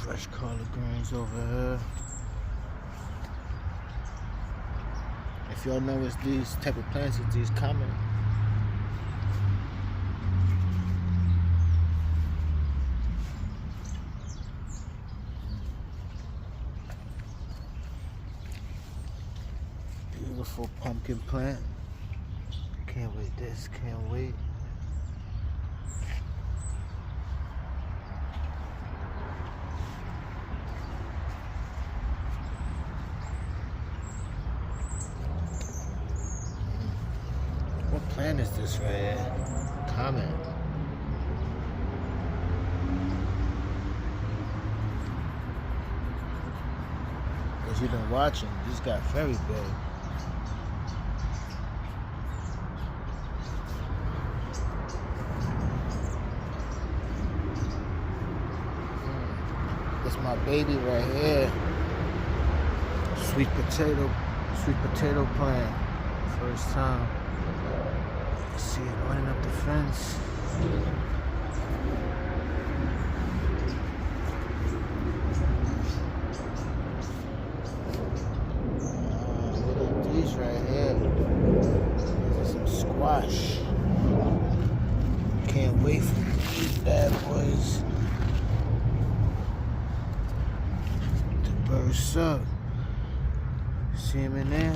Fresh collard greens over here. If y'all know it's these type of plants, it's these comment. Beautiful pumpkin plant. Can't wait this, can't wait. What plant is this right here? Comment. As you've been watching, this got very big. It's my baby right here. Sweet potato plant. First time. See it running up the fence. Look at these right here. These are some squash. Can't wait for these bad boys to burst up. See them in there?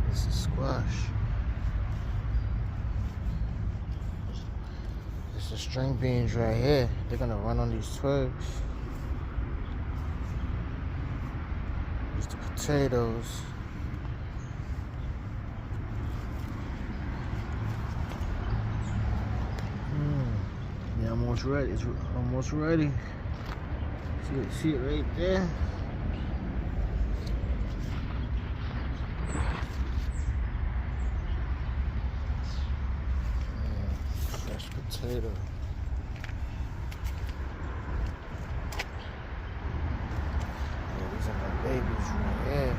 This is squash. This is string beans right here. They're gonna run on these twigs. There's the potatoes. Yeah, almost ready. It's almost ready. See it right there. Fresh potato. Yeah, these are my babies right here.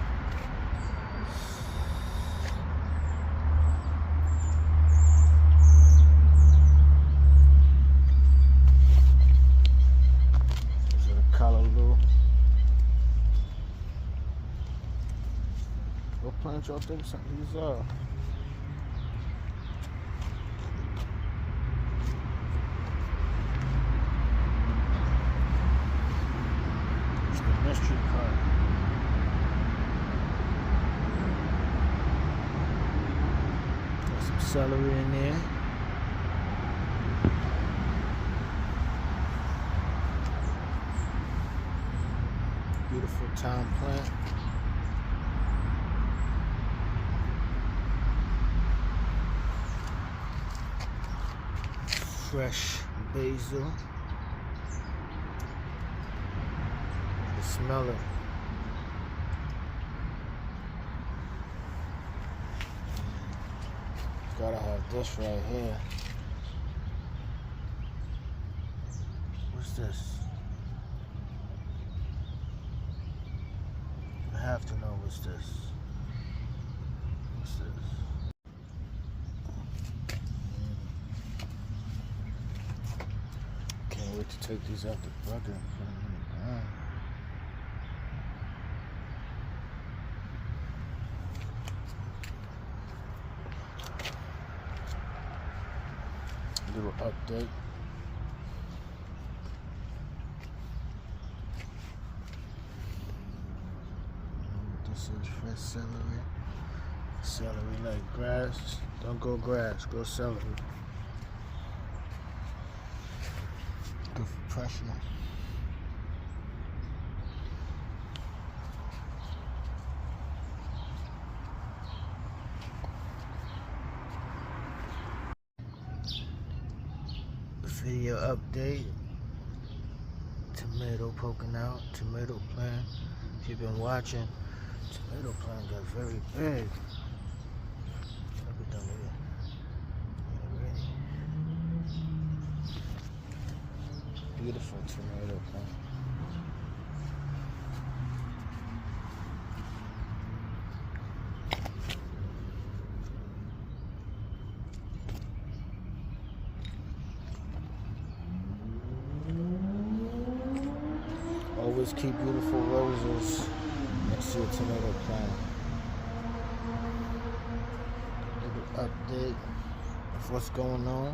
What plant y'all think these are? It's the mystery card. Got some celery in there. Beautiful thyme plant. Fresh basil. You smell it. Gotta have this right here. What's this? I have to know what's this. What's this? Can't wait to take these out the bucket and put them in the ground. Little update. This is fresh celery. Celery like grass. Don't go grass, go celery. Good for pressure. Video update. Tomato poking out. Tomato plant. If you've been watching, tomato plant got very big. Look at them here. Ready? Beautiful tomato plant. always keep beautiful roses next to your tomato plant. Little update of what's going on.